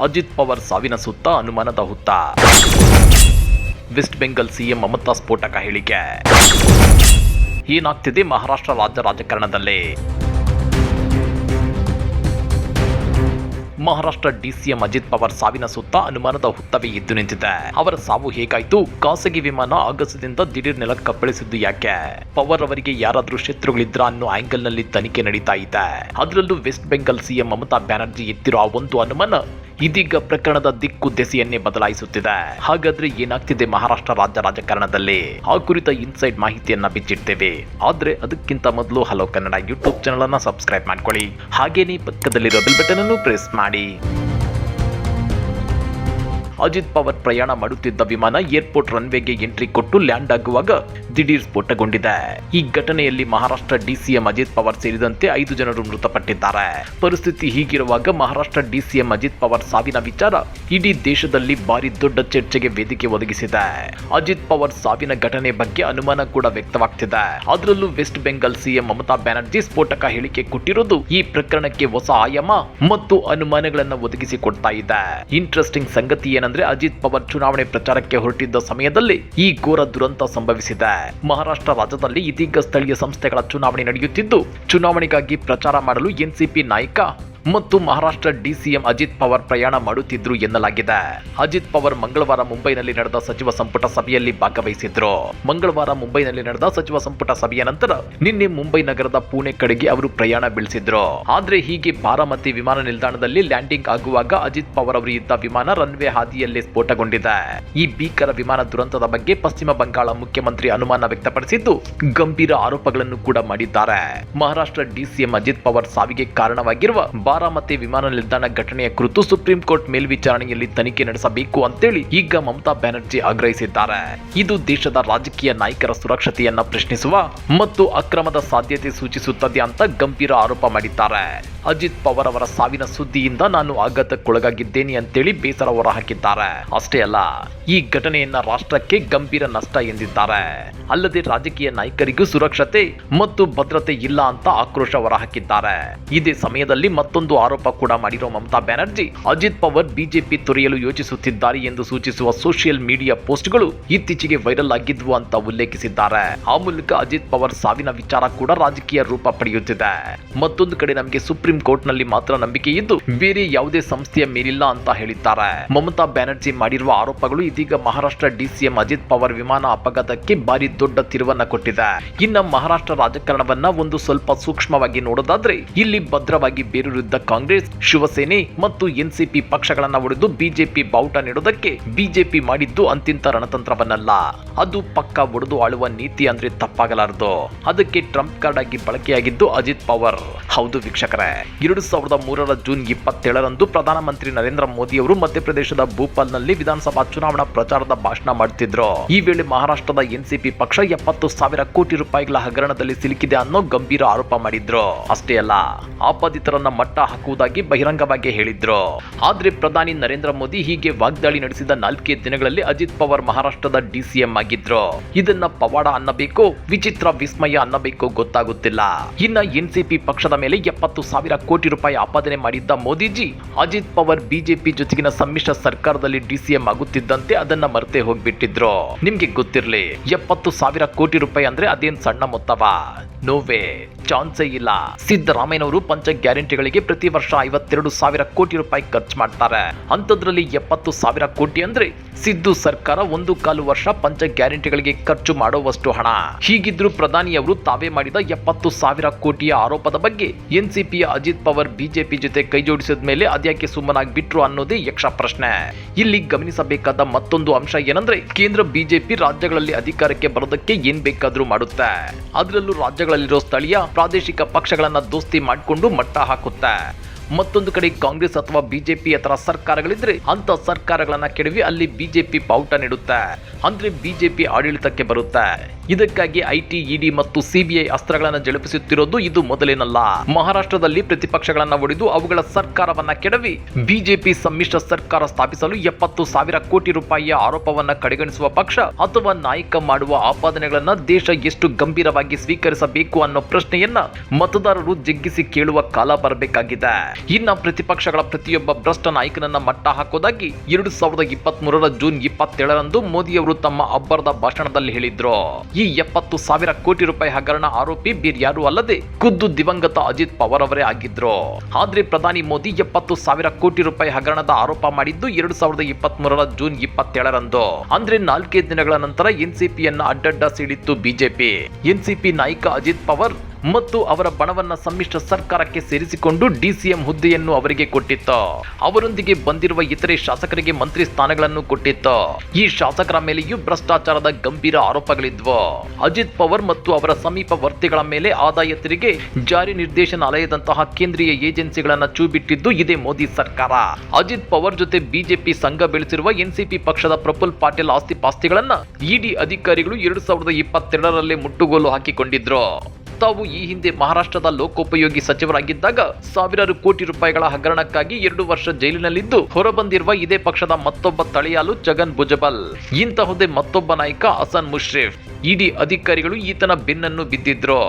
ಅಜಿತ್ ಪವಾರ್ ಸಾವಿನ ಸುತ್ತ ಅನುಮಾನದ ಹುತ್ತ. ವೆಸ್ಟ್ ಬೆಂಗಾಲ್ ಸಿಎಂ ಮಮತಾ ಸ್ಫೋಟಕ ಹೇಳಿಕೆ. ಏನಾಗ್ತಿದೆ ಮಹಾರಾಷ್ಟ್ರ ರಾಜಕಾರಣದಲ್ಲಿ? ಮಹಾರಾಷ್ಟ್ರ ಡಿಸಿಎಂ ಅಜಿತ್ ಪವಾರ್ ಸಾವಿನ ಸುತ್ತ ಅನುಮಾನದ ಹುತ್ತವೇ ಎದ್ದು ನಿಂತಿದೆ. ಅವರ ಸಾವು ಹೇಗಾಯ್ತು? ಖಾಸಗಿ ವಿಮಾನ ಆಗಸದಿಂದ ದಿಢೀರ್ ನೆಲಕ್ಕೆ ಕಪ್ಪಳಿಸಿದ್ದು ಯಾಕೆ? ಪವಾರ್ ಅವರಿಗೆ ಯಾರಾದ್ರೂ ಶತ್ರುಗಳಿದ್ರ ಅನ್ನೋ ಆಂಗಲ್ ನಲ್ಲಿ ತನಿಖೆ ನಡೀತಾ ಇದೆ. ಅದರಲ್ಲೂ ವೆಸ್ಟ್ ಬೆಂಗಾಲ್ ಸಿಎಂ ಮಮತಾ ಬ್ಯಾನರ್ಜಿ ಎತ್ತಿರೋ ಆ ಒಂದು ಅನುಮಾನ ಇದೀಗ ಪ್ರಕರಣದ ದಿಕ್ಕು ದೆಸೆಯನ್ನೇ ಬದಲಾಯಿಸುತ್ತಿದೆ. ಹಾಗಾದ್ರೆ ಏನಾಗ್ತಿದೆ ಮಹಾರಾಷ್ಟ್ರ ರಾಜಕಾರಣದಲ್ಲಿ? ಆ ಕುರಿತ ಇನ್ಸೈಡ್ ಮಾಹಿತಿಯನ್ನ ಬಿಚ್ಚಿಡ್ತೇವೆ. ಆದ್ರೆ ಅದಕ್ಕಿಂತ ಮೊದಲು ಹಲೋ ಕನ್ನಡ ಯೂಟ್ಯೂಬ್ ಚಾನಲ್ ಅನ್ನ ಸಬ್ಸ್ಕ್ರೈಬ್ ಮಾಡ್ಕೊಳ್ಳಿ. ಹಾಗೇನೇ ಪಕ್ಕದಲ್ಲಿರೋ ಬೆಲ್ ಬಟನ್ ಅನ್ನು ಪ್ರೆಸ್ ಮಾಡಿ. ಅಜಿತ್ ಪವಾರ್ ಪ್ರಯಾಣ ಮಾಡುತ್ತಿದ್ದ ವಿಮಾನ ಏರ್ಪೋರ್ಟ್ ರನ್ವೇಗೆ ಎಂಟ್ರಿ ಕೊಟ್ಟು ಲ್ಯಾಂಡ್ ಆಗುವಾಗ ದಿಢೀರ್ ಸ್ಫೋಟಗೊಂಡಿದೆ. ಈ ಘಟನೆಯಲ್ಲಿ ಮಹಾರಾಷ್ಟ್ರ ಡಿಸಿಎಂ ಅಜಿತ್ ಪವಾರ್ ಸೇರಿದಂತೆ 5 ಜನರು ಮೃತಪಟ್ಟಿದ್ದಾರೆ. ಪರಿಸ್ಥಿತಿ ಹೀಗಿರುವಾಗ ಮಹಾರಾಷ್ಟ್ರ ಡಿಸಿಎಂ ಅಜಿತ್ ಪವಾರ್ ಸಾವಿನ ವಿಚಾರ ಇಡೀ ದೇಶದಲ್ಲಿ ಭಾರಿ ದೊಡ್ಡ ಚರ್ಚೆಗೆ ವೇದಿಕೆ ಒದಗಿಸಿದೆ. ಅಜಿತ್ ಪವಾರ್ ಸಾವಿನ ಘಟನೆ ಬಗ್ಗೆ ಅನುಮಾನ ಕೂಡ ವ್ಯಕ್ತವಾಗ್ತಿದೆ. ಅದರಲ್ಲೂ ವೆಸ್ಟ್ ಬೆಂಗಾಲ್ ಸಿಎಂ ಮಮತಾ ಬ್ಯಾನರ್ಜಿ ಸ್ಫೋಟಕ ಹೇಳಿಕೆ ಕೊಟ್ಟಿರೋದು ಈ ಪ್ರಕರಣಕ್ಕೆ ಹೊಸ ಆಯಾಮ ಮತ್ತು ಅನುಮಾನಗಳನ್ನು ಒದಗಿಸಿಕೊಡ್ತಾ ಇದೆ. ಇಂಟ್ರೆಸ್ಟಿಂಗ್ ಸಂಗತಿ ಏನಂದ್ರೆ ಅಜಿತ್ ಪವಾರ್ ಚುನಾವಣೆ ಪ್ರಚಾರಕ್ಕೆ ಹೊರಟಿದ್ದ ಸಮಯದಲ್ಲಿ ಈ ಘೋರ ದುರಂತ ಸಂಭವಿಸಿದೆ. ಮಹಾರಾಷ್ಟ್ರ ರಾಜ್ಯದಲ್ಲಿ ಇದೀಗ ಸ್ಥಳೀಯ ಸಂಸ್ಥೆಗಳ ಚುನಾವಣೆ ನಡೆಯುತ್ತಿದ್ದು, ಚುನಾವಣೆಗಾಗಿ ಪ್ರಚಾರ ಮಾಡಲು ಎನ್ಸಿಪಿ ನಾಯಕ ಮತ್ತು ಮಹಾರಾಷ್ಟ್ರ ಡಿಸಿಎಂ ಅಜಿತ್ ಪವಾರ್ ಪ್ರಯಾಣ ಮಾಡುತ್ತಿದ್ರು ಎನ್ನಲಾಗಿದೆ. ಅಜಿತ್ ಪವಾರ್ ಮಂಗಳವಾರ ಮುಂಬೈನಲ್ಲಿ ನಡೆದ ಸಚಿವ ಸಂಪುಟ ಸಭೆಯಲ್ಲಿ ಭಾಗವಹಿಸಿದ್ರು. ಮಂಗಳವಾರ ಮುಂಬೈನಲ್ಲಿ ನಡೆದ ಸಚಿವ ಸಂಪುಟ ಸಭೆಯ ನಂತರ ನಿನ್ನೆ ಮುಂಬೈ ನಗರದ ಪುಣೆ ಕಡೆಗೆ ಅವರು ಪ್ರಯಾಣ ಬೆಳೆಸಿದ್ರು. ಆದ್ರೆ ಹೀಗೆ ಬಾರಾಮತಿ ವಿಮಾನ ನಿಲ್ದಾಣದಲ್ಲಿ ಲ್ಯಾಂಡಿಂಗ್ ಆಗುವಾಗ ಅಜಿತ್ ಪವಾರ್ ಅವರು ಇದ್ದ ವಿಮಾನ ರನ್ವೇ ಹಾದಿಯಲ್ಲೇ ಸ್ಫೋಟಗೊಂಡಿದೆ. ಈ ಭೀಕರ ವಿಮಾನ ದುರಂತದ ಬಗ್ಗೆ ಪಶ್ಚಿಮ ಬಂಗಾಳ ಮುಖ್ಯಮಂತ್ರಿ ಅನುಮಾನ ವ್ಯಕ್ತಪಡಿಸಿದ್ದು, ಗಂಭೀರ ಆರೋಪಗಳನ್ನು ಕೂಡ ಮಾಡಿದ್ದಾರೆ. ಮಹಾರಾಷ್ಟ್ರ ಡಿಸಿಎಂ ಅಜಿತ್ ಪವಾರ್ ಸಾವಿಗೆ ಕಾರಣವಾಗಿರುವ ಬಾರಾಮತಿ ವಿಮಾನ ನಿಲ್ದಾಣ ಘಟನೆಯ ಕುರಿತು ಸುಪ್ರೀಂ ಕೋರ್ಟ್ ಮೇಲ್ವಿಚಾರಣೆಯಲ್ಲಿ ತನಿಖೆ ನಡೆಸಬೇಕು ಅಂತೇಳಿ ಈಗ ಮಮತಾ ಬ್ಯಾನರ್ಜಿ ಆಗ್ರಹಿಸಿದ್ದಾರೆ. ಇದು ದೇಶದ ರಾಜಕೀಯ ನಾಯಕರ ಸುರಕ್ಷತೆಯನ್ನ ಪ್ರಶ್ನಿಸುವ ಮತ್ತು ಅಕ್ರಮದ ಸಾಧ್ಯತೆ ಸೂಚಿಸುತ್ತದೆ ಅಂತ ಗಂಭೀರ ಆರೋಪ ಮಾಡಿದ್ದಾರೆ. ಅಜಿತ್ ಪವಾರ್ ಅವರ ಸಾವಿನ ಸುದ್ದಿಯಿಂದ ನಾನು ಆಘಾತಕ್ಕೊಳಗಾಗಿದ್ದೇನೆ ಅಂತೇಳಿ ಬೇಸರ ಹೊರಹಾಕಿದ್ದಾರೆ. ಅಷ್ಟೇ ಅಲ್ಲ, ಈ ಘಟನೆಯನ್ನ ರಾಷ್ಟ್ರಕ್ಕೆ ಗಂಭೀರ ನಷ್ಟ ಎಂದಿದ್ದಾರೆ. ಅಲ್ಲದೆ ರಾಜಕೀಯ ನಾಯಕರಿಗೂ ಸುರಕ್ಷತೆ ಮತ್ತು ಭದ್ರತೆ ಇಲ್ಲ ಅಂತ ಆಕ್ರೋಶ ಹೊರಹಾಕಿದ್ದಾರೆ. ಇದೇ ಸಮಯದಲ್ಲಿ ಮತ್ತೊಂದು ಆರೋಪ ಕೂಡ ಮಾಡಿರೋ ಮಮತಾ ಬ್ಯಾನರ್ಜಿ ಅಜಿತ್ ಪವಾರ್ ಬಿಜೆಪಿ ತೊರೆಯಲು ಯೋಚಿಸುತ್ತಿದ್ದಾರೆ ಎಂದು ಸೂಚಿಸುವ ಸೋಷಿಯಲ್ ಮೀಡಿಯಾ ಪೋಸ್ಟ್ಗಳು ಇತ್ತೀಚೆಗೆ ವೈರಲ್ ಆಗಿದ್ವು ಅಂತ ಉಲ್ಲೇಖಿಸಿದ್ದಾರೆ. ಆ ಮೂಲಕ ಅಜಿತ್ ಪವಾರ್ ಸಾವಿನ ವಿಚಾರ ಕೂಡ ರಾಜಕೀಯ ರೂಪ ಪಡೆಯುತ್ತಿದೆ. ಮತ್ತೊಂದು ಕಡೆ ನಮಗೆ ಸುಪ್ರೀಂ ಕೋರ್ಟ್ ನಲ್ಲಿ ಮಾತ್ರ ನಂಬಿಕೆ ಇದ್ದು ಬೇರೆ ಯಾವುದೇ ಸಂಸ್ಥೆಯ ಮೇಲಿಲ್ಲ ಅಂತ ಹೇಳಿದ್ದಾರೆ. ಮಮತಾ ಬ್ಯಾನರ್ಜಿ ಮಾಡಿರುವ ಆರೋಪಗಳು ಇದೀಗ ಮಹಾರಾಷ್ಟ್ರ ಡಿಸಿಎಂ ಅಜಿತ್ ಪವಾರ್ ವಿಮಾನ ಅಪಘಾತಕ್ಕೆ ಭಾರಿ ದೊಡ್ಡ ತಿರುವನ್ನ ಕೊಟ್ಟಿದೆ. ಇನ್ನು ಮಹಾರಾಷ್ಟ್ರ ರಾಜಕಾರಣವನ್ನ ಒಂದು ಸ್ವಲ್ಪ ಸೂಕ್ಷ್ಮವಾಗಿ ನೋಡೋದಾದ್ರೆ ಇಲ್ಲಿ ಭದ್ರವಾಗಿ ಬೇರೂರಿದ್ದ ಕಾಂಗ್ರೆಸ್, ಶಿವಸೇನೆ ಮತ್ತು ಎನ್ಸಿಪಿ ಪಕ್ಷಗಳನ್ನ ಒಡೆದು ಬಿಜೆಪಿ ಬಾವುಟ ನೀಡೋದಕ್ಕೆ ಬಿಜೆಪಿ ಮಾಡಿದ್ದು ಅಂತಿಂತ ರಣತಂತ್ರವನ್ನಲ್ಲ. ಅದು ಪಕ್ಕ ಒಡೆದು ಆಳುವ ನೀತಿ ಅಂದ್ರೆ ತಪ್ಪಾಗಲಾರದು. ಅದಕ್ಕೆ ಟ್ರಂಪ್ ಕಾರ್ಡ್ ಆಗಿ ಬಳಕೆಯಾಗಿದ್ದು ಅಜಿತ್ ಪವಾರ್. ಹೌದು ವೀಕ್ಷಕರೇ, 2003 ಜೂನ್ 27ರಂದು ಪ್ರಧಾನಮಂತ್ರಿ ನರೇಂದ್ರ ಮೋದಿ ಅವರು ಮಧ್ಯಪ್ರದೇಶದ ಭೂಪಾಲ್ನಲ್ಲಿ ವಿಧಾನಸಭಾ ಚುನಾವಣಾ ಪ್ರಚಾರದ ಭಾಷಣ ಮಾಡುತ್ತಿದ್ರು. ಈ ವೇಳೆ ಮಹಾರಾಷ್ಟ್ರದ ಎನ್ಸಿಪಿ ಪಕ್ಷ 70,000 ಕೋಟಿ ರೂಪಾಯಿಗಳ ಹಗರಣದಲ್ಲಿ ಸಿಲುಕಿದೆ ಅನ್ನೋ ಗಂಭೀರ ಆರೋಪ ಮಾಡಿದ್ರು. ಅಷ್ಟೇ ಅಲ್ಲ, ಆಪಾದಿತರನ್ನ ಮಟ್ಟ ಹಾಕುವುದಾಗಿ ಬಹಿರಂಗವಾಗಿ ಹೇಳಿದ್ರು. ಆದ್ರೆ ಪ್ರಧಾನಿ ನರೇಂದ್ರ ಮೋದಿ ಹೀಗೆ ವಾಗ್ದಾಳಿ ನಡೆಸಿದ 4 ದಿನಗಳಲ್ಲಿ ಅಜಿತ್ ಪವಾರ್ ಮಹಾರಾಷ್ಟ್ರದ ಡಿಸಿಎಂ ಆಗಿದ್ರು. ಇದನ್ನ ಪವಾಡ ಅನ್ನಬೇಕೋ ವಿಚಿತ್ರ ವಿಸ್ಮಯ ಅನ್ನಬೇಕೋ ಗೊತ್ತಾಗುತ್ತಿಲ್ಲ. ಇನ್ನ ಎನ್ಸಿಪಿ ಪಕ್ಷದ ಮೇಲೆ 70,000 ಕೋಟಿ ರೂಪಾಯಿ ಆಪಾದನೆ ಮಾಡಿದ್ದ ಮೋದಿಜಿ ಅಜಿತ್ ಪವಾರ್ ಬಿಜೆಪಿ ಜೊತೆಗಿನ ಸಮ್ಮಿಶ್ರ ಸರ್ಕಾರದಲ್ಲಿ ಡಿಸಿಎಂ ಆಗುತ್ತಿದ್ದಂತೆ ಅದನ್ನ ಮರೆತೇ ಹೋಗ್ಬಿಟ್ಟಿದ್ರು. ನಿಮ್ಗೆ ಗೊತ್ತಿರ್ಲಿ, 70,000 ಕೋಟಿ ರೂಪಾಯಿ ಅಂದ್ರೆ ಅದೇನ್ ಸಣ್ಣ ಮೊತ್ತವಾ? ನೋವೇ, ಚಾನ್ಸೇ ಇಲ್ಲ. ಸಿದ್ದರಾಮಯ್ಯನವರು ಪಂಚ ಗ್ಯಾರಂಟಿಗಳಿಗೆ ಪ್ರತಿ ವರ್ಷ 52,000 ಕೋಟಿ ರೂಪಾಯಿ ಖರ್ಚು ಮಾಡ್ತಾರೆ. ಅಂತದ್ರಲ್ಲಿ 70,000 ಕೋಟಿ ಅಂದ್ರೆ ಸಿದ್ದು ಸರ್ಕಾರ 1.25 ವರ್ಷ ಪಂಚ ಗ್ಯಾರಂಟಿಗಳಿಗೆ ಖರ್ಚು ಮಾಡುವಷ್ಟು ಹಣ. ಹೀಗಿದ್ರು ಪ್ರಧಾನಿಯವರು ತಾವೇ ಮಾಡಿದ 70,000 ಕೋಟಿಯ ಆರೋಪದ ಬಗ್ಗೆ ಎನ್ಸಿಪಿಯ ಅಜಿತ್ ಪವಾರ್ ಬಿಜೆಪಿ ಜೊತೆ ಕೈ ಜೋಡಿಸಿದ ಮೇಲೆ ಅದ್ಯಾಕೆ ಸುಮ್ಮನಾಗ್ಬಿಟ್ರು ಅನ್ನೋದೇ ಯಕ್ಷ ಪ್ರಶ್ನೆ. ಇಲ್ಲಿ ಗಮನಿಸಬೇಕಾದ ಮತ್ತೊಂದು ಅಂಶ ಏನಂದ್ರೆ, ಕೇಂದ್ರ ಬಿಜೆಪಿ ರಾಜ್ಯಗಳಲ್ಲಿ ಅಧಿಕಾರಕ್ಕೆ ಬರೋದಕ್ಕೆ ಏನ್ ಬೇಕಾದ್ರೂ ಮಾಡುತ್ತೆ. ಅದರಲ್ಲೂ ರಾಜ್ಯಗಳಲ್ಲಿರೋ ಸ್ಥಳೀಯ ಪ್ರಾದೇಶಿಕ ಪಕ್ಷಗಳನ್ನ ದೋಸ್ತಿ ಮಾಡಿಕೊಂಡು ಮಟ್ಟ ಹಾಕುತ್ತೆ. ಮತ್ತೊಂದು ಕಡೆ ಕಾಂಗ್ರೆಸ್ ಅಥವಾ ಬಿಜೆಪಿ ಅಥವಾ ಸರ್ಕಾರಗಳಿದ್ರೆ ಅಂತ ಸರ್ಕಾರಗಳನ್ನ ಕೆಡವಿ ಅಲ್ಲಿ ಬಿಜೆಪಿ ಬಾವುಟ ನೀಡುತ್ತೆ. ಅಂದ್ರೆ ಬಿಜೆಪಿ ಆಡಳಿತಕ್ಕೆ ಬರುತ್ತೆ. ಇದಕ್ಕಾಗಿ ಐಟಿ, ಇಡಿ ಮತ್ತು ಸಿಬಿಐ ಅಸ್ತ್ರಗಳನ್ನ ಜಳುಪಿಸುತ್ತಿರೋದು ಇದು ಮೊದಲೇನಲ್ಲ. ಮಹಾರಾಷ್ಟ್ರದಲ್ಲಿ ಪ್ರತಿಪಕ್ಷಗಳನ್ನ ಒಡೆದು ಅವುಗಳ ಸರ್ಕಾರವನ್ನ ಕೆಡವಿ ಬಿಜೆಪಿ ಸಮ್ಮಿಶ್ರ ಸರ್ಕಾರ ಸ್ಥಾಪಿಸಲು 70,000 ಕೋಟಿ ರೂಪಾಯಿಯ ಆರೋಪವನ್ನ ಕಡೆಗಣಿಸುವ ಪಕ್ಷ ಅಥವಾ ನಾಯಕ ಮಾಡುವ ಆಪಾದನೆಗಳನ್ನ ದೇಶ ಎಷ್ಟು ಗಂಭೀರವಾಗಿ ಸ್ವೀಕರಿಸಬೇಕು ಅನ್ನೋ ಪ್ರಶ್ನೆಯನ್ನ ಮತದಾರರು ಜಗ್ಗಿಸಿ ಕೇಳುವ ಕಾಲ ಬರಬೇಕಾಗಿದೆ. ಇನ್ನ ಪ್ರತಿಪಕ್ಷಗಳ ಪ್ರತಿಯೊಬ್ಬ ಭ್ರಷ್ಟ ನಾಯಕನನ್ನ ಮಟ್ಟ ಹಾಕೋದಾಗಿ 2023 ಜೂನ್ 27ರಂದು ಮೋದಿ ಅವರು ತಮ್ಮ ಅಬ್ಬರದ ಭಾಷಣದಲ್ಲಿ ಹೇಳಿದ್ರು. ಈ 70,000 ಕೋಟಿ ರೂಪಾಯಿ ಹಗರಣ ಆರೋಪಿ ಬೇರ್ಯಾರು ಅಲ್ಲದೆ ಖುದ್ದು ದಿವಂಗತ ಅಜಿತ್ ಪವಾರ್ ಅವರೇ ಆಗಿದ್ರು. ಆದ್ರೆ ಪ್ರಧಾನಿ ಮೋದಿ 70,000 ಕೋಟಿ ರೂಪಾಯಿ ಹಗರಣದ ಆರೋಪ ಮಾಡಿದ್ದು 2023 ಜೂನ್ 27ರಂದು. ಅಂದ್ರೆ 4 ದಿನಗಳ ನಂತರ ಎನ್ಸಿಪಿಯನ್ನ ಅಡ್ಡಡ್ಡ ಸೀಳಿತ್ತು ಬಿಜೆಪಿ. ಎನ್ಸಿಪಿ ನಾಯಕ ಅಜಿತ್ ಪವಾರ್ ಮತ್ತು ಅವರ ಬಣವನ್ನ ಸಮ್ಮಿಶ್ರ ಸರ್ಕಾರಕ್ಕೆ ಸೇರಿಸಿಕೊಂಡು ಡಿಸಿಎಂ ಹುದ್ದೆಯನ್ನು ಅವರಿಗೆ ಕೊಟ್ಟಿತ್ತು. ಅವರೊಂದಿಗೆ ಬಂದಿರುವ ಇತರೆ ಶಾಸಕರಿಗೆ ಮಂತ್ರಿ ಸ್ಥಾನಗಳನ್ನು ಕೊಟ್ಟಿತ್ತು. ಈ ಶಾಸಕರ ಮೇಲೆಯೂ ಭ್ರಷ್ಟಾಚಾರದ ಗಂಭೀರ ಆರೋಪಗಳಿದ್ವು. ಅಜಿತ್ ಪವಾರ್ ಮತ್ತು ಅವರ ಸಮೀಪ ವರ್ತಿಗಳ ಮೇಲೆ ಆದಾಯ ತೆರಿಗೆ ಜಾರಿ ನಿರ್ದೇಶನಾಲಯದಂತಹ ಕೇಂದ್ರೀಯ ಏಜೆನ್ಸಿಗಳನ್ನ ಚೂಬಿಟ್ಟಿದ್ದು ಇದೇ ಮೋದಿ ಸರ್ಕಾರ. ಅಜಿತ್ ಪವಾರ್ ಜೊತೆ ಬಿಜೆಪಿ ಸಂಘ ಬೆಳೆಸಿರುವ ಎನ್ಸಿಪಿ ಪಕ್ಷದ ಪ್ರಫುಲ್ ಪಾಟೀಲ್ ಆಸ್ತಿ ಪಾಸ್ತಿಗಳನ್ನ ಇಡಿ ಅಧಿಕಾರಿಗಳು 2022ರಲ್ಲೇ ಮುಟ್ಟುಗೋಲು ಹಾಕಿಕೊಂಡಿದ್ರು. ತಾವು ಈ ಹಿಂದೆ ಮಹಾರಾಷ್ಟ್ರದ ಲೋಕೋಪಯೋಗಿ ಸಚಿವರಾಗಿದ್ದಾಗ ಸಾವಿರಾರು ಕೋಟಿ ರೂಪಾಯಿಗಳ ಹಗರಣಕ್ಕಾಗಿ 2 ವರ್ಷ ಜೈಲಿನಲ್ಲಿದ್ದು ಹೊರಬಂದಿರುವ ಇದೇ ಪಕ್ಷದ ಮತ್ತೊಬ್ಬ ತಳಿಯಾಲು ಛಗನ್ ಭುಜಬಲ್. ಇಂತಹುದೇ ಮತ್ತೊಬ್ಬ ನಾಯಕ ಹಸನ್ ಮುಷ್ರಿಫ್. ಇಡಿ ಅಧಿಕಾರಿಗಳು ಈತನ ಬೆನ್ನನ್ನು ಬಿದ್ದಿದ್ರು.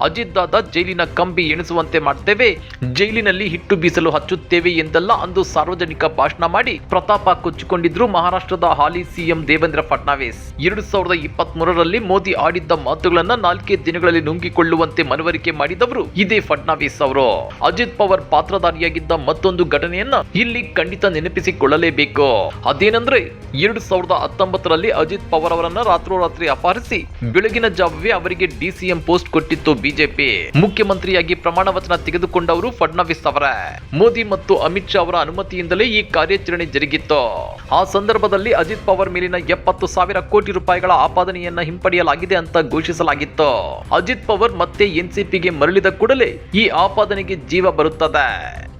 ಅಜಿತ್ ದಾದ ಜೈಲಿನ ಕಂಬಿ ಎಣಿಸುವಂತೆ ಮಾಡ್ತೇವೆ, ಜೈಲಿನಲ್ಲಿ ಹಿಟ್ಟು ಬೀಸಲು ಹಚ್ಚುತ್ತೇವೆ ಎಂದೆಲ್ಲ ಅಂದು ಸಾರ್ವಜನಿಕ ಭಾಷಣ ಮಾಡಿ ಪ್ರತಾಪ ಕೊಚ್ಚಿಕೊಂಡಿದ್ರು ಮಹಾರಾಷ್ಟ್ರದ ಹಾಲಿ ಸಿಎಂ ದೇವೇಂದ್ರ ಫಡ್ನವೀಸ್. 2023ರಲ್ಲಿ ಮೋದಿ ಆಡಿದ್ದ ಮಾತುಗಳನ್ನ 4 ದಿನಗಳಲ್ಲಿ ನುಂಗಿಕೊಳ್ಳುವಂತೆ ಮನವರಿಕೆ ಮಾಡಿದವರು ಇದೇ ಫಡ್ನವೀಸ್ ಅವರು. ಅಜಿತ್ ಪವಾರ್ ಪಾತ್ರಧಾರಿಯಾಗಿದ್ದ ಮತ್ತೊಂದು ಘಟನೆಯನ್ನ ಇಲ್ಲಿ ಖಂಡಿತ ನೆನಪಿಸಿಕೊಳ್ಳಲೇಬೇಕು. ಅದೇನೆಂದ್ರೆ 2019ರಲ್ಲಿ ಅಜಿತ್ ಪವಾರ್ ಅವರನ್ನ ರಾತ್ರೋರಾತ್ರಿ ಅಪಹರಿಸಿ ಬೆಳಗಿನ ಜಾವವೇ ಅವರಿಗೆ ಡಿಸಿಎಂ ಪೋಸ್ಟ್ ಕೊಟ್ಟಿತ್ತು ಬಿಜೆಪಿ. ಮುಖ್ಯಮಂತ್ರಿಯಾಗಿ ಪ್ರಮಾಣ ವಚನ ತೆಗೆದುಕೊಂಡವರು ಫಡ್ನವೀಸ್ ಅವರೇ. ಮೋದಿ ಮತ್ತು ಅಮಿತ್ ಶಾ ಅವರ ಅನುಮತಿಯಿಂದಲೇ ಈ ಕಾರ್ಯಾಚರಣೆ ಜರುಗಿತ್ತು. ಆ ಸಂದರ್ಭದಲ್ಲಿ ಅಜಿತ್ ಪವಾರ್ ಮೇಲಿನ 70,000 ಕೋಟಿ ರೂಪಾಯಿಗಳ ಆಪಾದನೆಯನ್ನ ಹಿಂಪಡೆಯಲಾಗಿದೆ ಅಂತ ಘೋಷಿಸಲಾಗಿತ್ತು. ಅಜಿತ್ ಪವಾರ್ ಮತ್ತೆ ಎನ್ಸಿಪಿಗೆ ಮರಳಿದ ಕೂಡಲೇ ಈ ಆಪಾದನೆಗೆ ಜೀವ ಬರುತ್ತದೆ.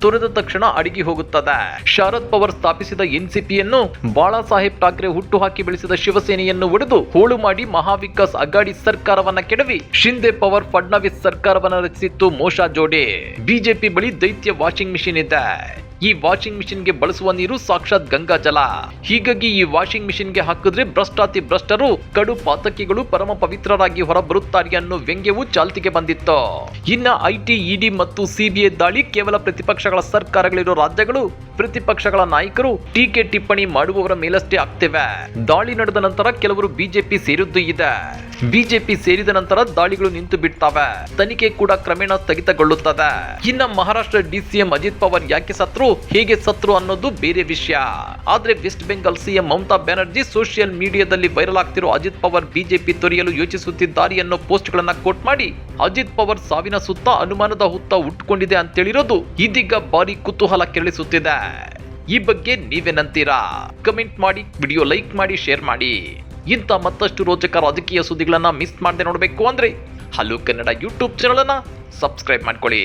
ತೊರೆದ ತಕ್ಷಣ ಅಡಗಿ ಹೋಗುತ್ತದೆ. ಶರದ್ ಪವಾರ್ ಸ್ಥಾಪಿಸಿದ ಎನ್ಸಿಪಿಯನ್ನು ಬಾಳಾ ಸಾಹೇಬ್ ಠಾಕ್ರೆ ಹುಟ್ಟು ಹಾಕಿ ಬೆಳೆಸಿದ ಶಿವಸೇನೆಯನ್ನು ಒಡೆದು ಹೋಳು ಮಾಡಿ ಮಹಾವಿಕಾಸ್ ಅಘಾಡಿ ಸರ್ಕಾರವನ್ನ ಕೆಡವಿ ಶಿಂದೆ ಪವಾರ್ ಫಡ್ನವೀಸ್ ಸರ್ಕಾರವನ್ನ ರಚಿಸಿತ್ತು ಮೋಶಾ ಜೋಡಿ. ಬಿಜೆಪಿ ಬಳಿ ದೈತ್ಯ ವಾಷಿಂಗ್ ಮಿಷಿನ್ ಇದೆ. ಈ ವಾಷಿಂಗ್ ಮಿಷಿನ್ ಗೆ ಬಳಸುವ ನೀರು ಸಾಕ್ಷಾತ್ ಗಂಗಾ ಜಲ. ಹೀಗಾಗಿ ಈ ವಾಷಿಂಗ್ ಮಿಷಿನ್ ಗೆ ಹಾಕಿದ್ರೆ ಭ್ರಷ್ಟಾತಿ ಭ್ರಷ್ಟರು ಕಡು ಪಾತಕಿಗಳು ಪರಮ ಪವಿತ್ರರಾಗಿ ಹೊರಬರುತ್ತಾರೆ ಅನ್ನೋ ವ್ಯಂಗ್ಯವು ಚಾಲ್ತಿಗೆ ಬಂದಿತ್ತು. ಇನ್ನ ಐಟಿ, ಇಡಿ ಮತ್ತು ಸಿಬಿಐ ದಾಳಿ ಕೇವಲ ಪ್ರತಿಪಕ್ಷಗಳ ಸರ್ಕಾರಗಳಿರೋ ರಾಜ್ಯಗಳು ಪ್ರತಿಪಕ್ಷಗಳ ನಾಯಕರು ಟೀಕೆ ಟಿಪ್ಪಣಿ ಮಾಡುವವರ ಮೇಲಷ್ಟೇ ಆಗ್ತಿವೆ. ದಾಳಿ ನಡೆದ ನಂತರ ಕೆಲವರು ಬಿಜೆಪಿ ಸೇರಿದ್ದು ಇದೆ. ಬಿಜೆಪಿ ಸೇರಿದ ನಂತರ ದಾಳಿಗಳು ನಿಂತು ಬಿಡ್ತವೆ. ತನಿಖೆ ಕೂಡ ಕ್ರಮೇಣ ಸ್ಥಗಿತಗೊಳ್ಳುತ್ತದೆ. ಇನ್ನ ಮಹಾರಾಷ್ಟ್ರ ಡಿಸಿಎಂ ಅಜಿತ್ ಪವಾರ್ ಯಾಕೆ ಸತ್ರು, ಹೇಗೆ ಸತ್ರು ಅನ್ನೋದು ಬೇರೆ ವಿಷಯ. ಆದ್ರೆ ವೆಸ್ಟ್ ಬೆಂಗಾಲ್ ಸಿಎಂ ಮಮತಾ ಬ್ಯಾನರ್ಜಿ ಸೋಷಿಯಲ್ ಮೀಡಿಯಾದಲ್ಲಿ ವೈರಲ್ ಆಗ್ತಿರೋ ಅಜಿತ್ ಪವಾರ್ ಬಿಜೆಪಿ ತೊರೆಯಲು ಯೋಚಿಸುತ್ತಿದ್ದಾರೆ ಅನ್ನೋ ಪೋಸ್ಟ್ ಗಳನ್ನ ಕೋಟ್ ಮಾಡಿ ಅಜಿತ್ ಪವಾರ್ ಸಾವಿನ ಸುತ್ತ ಅನುಮಾನದ ಹುತ್ತ ಉಟ್ಕೊಂಡಿದೆ ಅಂತೇಳಿರೋದು ಇದೀಗ ಭಾರಿ ಕುತೂಹಲ ಕೆರಳಿಸುತ್ತಿದೆ. ಈ ಬಗ್ಗೆ ನೀವೇನಂತೀರಾ? ಕಮೆಂಟ್ ಮಾಡಿ, ವಿಡಿಯೋ ಲೈಕ್ ಮಾಡಿ, ಶೇರ್ ಮಾಡಿ. ಇಂಥ ಮತ್ತಷ್ಟು ರೋಚಕ ರಾಜಕೀಯ ಸುದ್ದಿಗಳನ್ನ ಮಿಸ್ ಮಾಡದೆ ನೋಡಬೇಕು ಅಂದ್ರೆ ಹಲೋ ಕನ್ನಡ ಯೂಟ್ಯೂಬ್ ಚಾನಲ್ ಅನ್ನ ಸಬ್ಸ್ಕ್ರೈಬ್ ಮಾಡ್ಕೊಳ್ಳಿ.